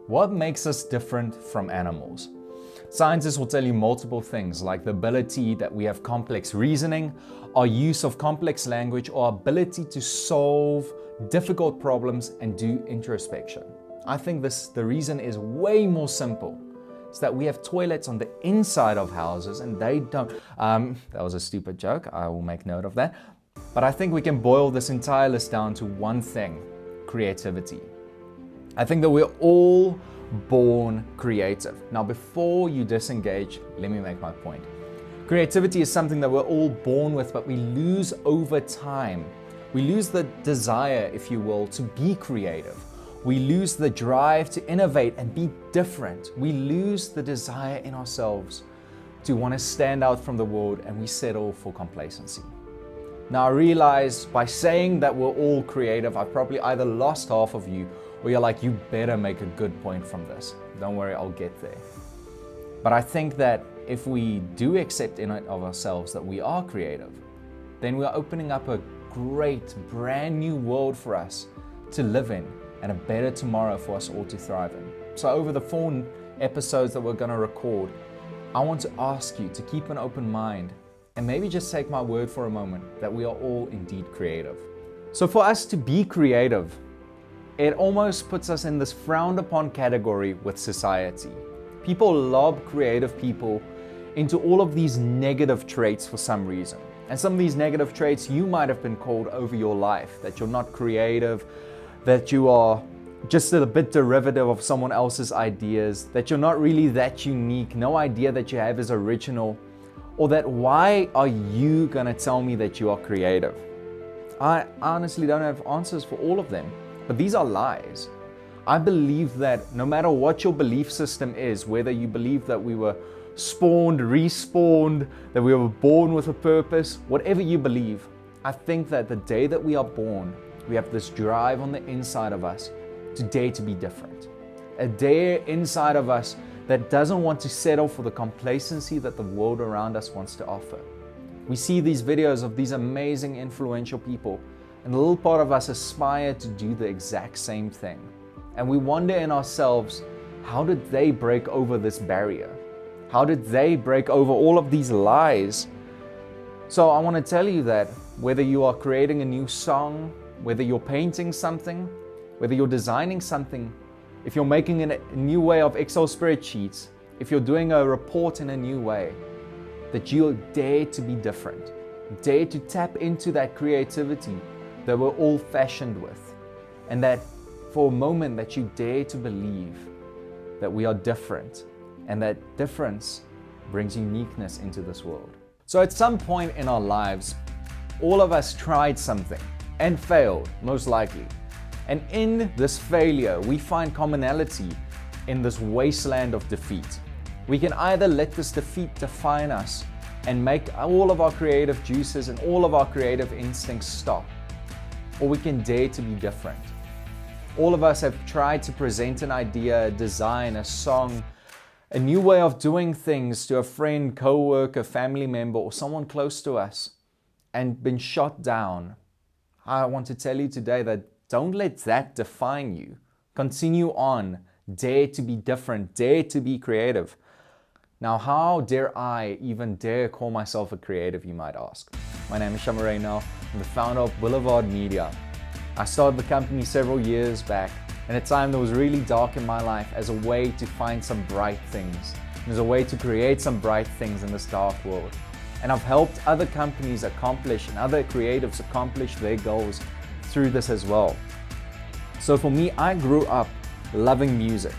What makes us different from animals? Scientists will tell you multiple things like the ability that we have complex reasoning, our use of complex language, or ability to solve difficult problems and do introspection. I think the reason is way more simple. It's that we have toilets on the inside of houses and they don't. That was a stupid joke. I will make note of that. But I think we can boil this entire list down to one thing: creativity. I think that we're all born creative. Now, before you disengage, let me make my point. Creativity is something that we're all born with, but we lose over time. We lose the desire, if you will, to be creative. We lose the drive to innovate and be different. We lose the desire in ourselves to want to stand out from the world, and we settle for complacency. Now, I realize by saying that we're all creative, I've probably either lost half of you, or you're like, you better make a good point from this. Don't worry, I'll get there. But I think that if we do accept in it of ourselves that we are creative, then we're opening up a great, brand new world for us to live in and a better tomorrow for us all to thrive in. So over the 4 episodes that we're gonna record, I want to ask you to keep an open mind and maybe just take my word for a moment that we are all indeed creative. So for us to be creative, it almost puts us in this frowned upon category with society. People lob creative people into all of these negative traits for some reason. And some of these negative traits you might have been called over your life, that you're not creative, that you are just a bit derivative of someone else's ideas, that you're not really that unique, no idea that you have is original, or that why are you gonna tell me that you are creative? I honestly don't have answers for all of them. But these are lies. I believe that no matter what your belief system is, whether you believe that we were spawned, respawned, that we were born with a purpose, whatever you believe, I think that the day that we are born, we have this drive on the inside of us to dare to be different. A dare inside of us that doesn't want to settle for the complacency that the world around us wants to offer. We see these videos of these amazing, influential people, and a little part of us aspire to do the exact same thing. And we wonder in ourselves, how did they break over this barrier? How did they break over all of these lies? So I want to tell you that whether you are creating a new song, whether you're painting something, whether you're designing something, if you're making a new way of Excel spreadsheets, if you're doing a report in a new way, that you dare to be different. Dare to tap into that creativity that we're all fashioned with, and that for a moment that you dare to believe that we are different, and that difference brings uniqueness into this world. So at some point in our lives, all of us tried something and failed, most likely. And in this failure, we find commonality in this wasteland of defeat. We can either let this defeat define us and make all of our creative juices and all of our creative instincts stop, or we can dare to be different. All of us have tried to present an idea, a design, a song, a new way of doing things to a friend, co-worker, family member, or someone close to us, and been shot down. I want to tell you today that don't let that define you. Continue on. Dare to be different. Dare to be creative. Now, how dare I even dare call myself a creative, you might ask? My name is Shama Reynal. I'm the founder of Boulevard Media. I started the company several years back in a time that was really dark in my life as a way to find some bright things, as a way to create some bright things in this dark world. And I've helped other companies accomplish and other creatives accomplish their goals through this as well. So for me, I grew up loving music,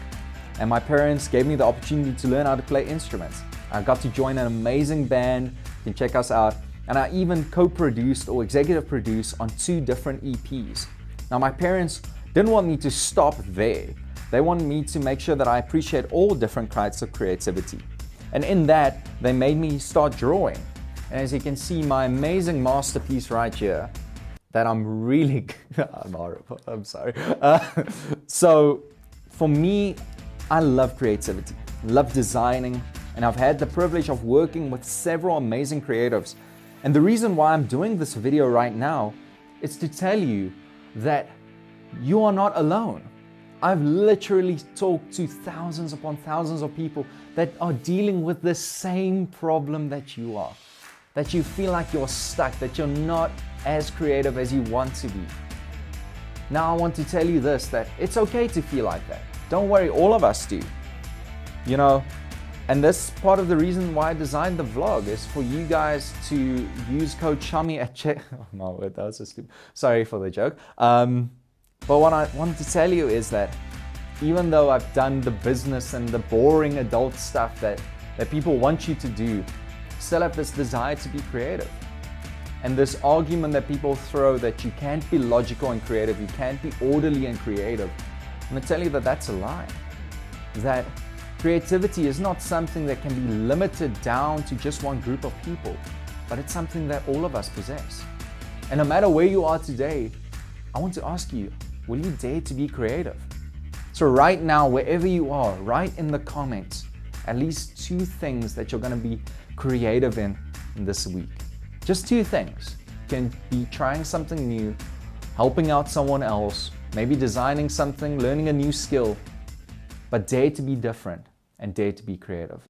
and my parents gave me the opportunity to learn how to play instruments. I got to join an amazing band. You can check us out. And I even co-produced or executive produced on 2 different EPs. Now, my parents didn't want me to stop there. They wanted me to make sure that I appreciate all different kinds of creativity. And in that, they made me start drawing. And as you can see, my amazing masterpiece right here, that I'm really, I'm horrible, I'm sorry. So for me, I love creativity, love designing, and I've had the privilege of working with several amazing creatives. And the reason why I'm doing this video right now is to tell you that you are not alone. I've literally talked to thousands upon thousands of people that are dealing with the same problem that you are. That you feel like you're stuck, that you're not as creative as you want to be. Now I want to tell you this, that it's okay to feel like that. Don't worry, all of us do. You know, and this part of the reason why I designed the vlog is for you guys to use code Shami at check. Oh no, that was so stupid. Sorry for the joke. But what I wanted to tell you is that even though I've done the business and the boring adult stuff that people want you to do, still have this desire to be creative. And this argument that people throw that you can't be logical and creative, you can't be orderly and creative, I'm gonna tell you that that's a lie. That creativity is not something that can be limited down to just one group of people, but it's something that all of us possess. And no matter where you are today, I want to ask you, will you dare to be creative? So right now, wherever you are, write in the comments at least 2 things that you're gonna be creative in this week. Just 2 things. You can be trying something new, helping out someone else, maybe designing something, learning a new skill, but dare to be different and dare to be creative.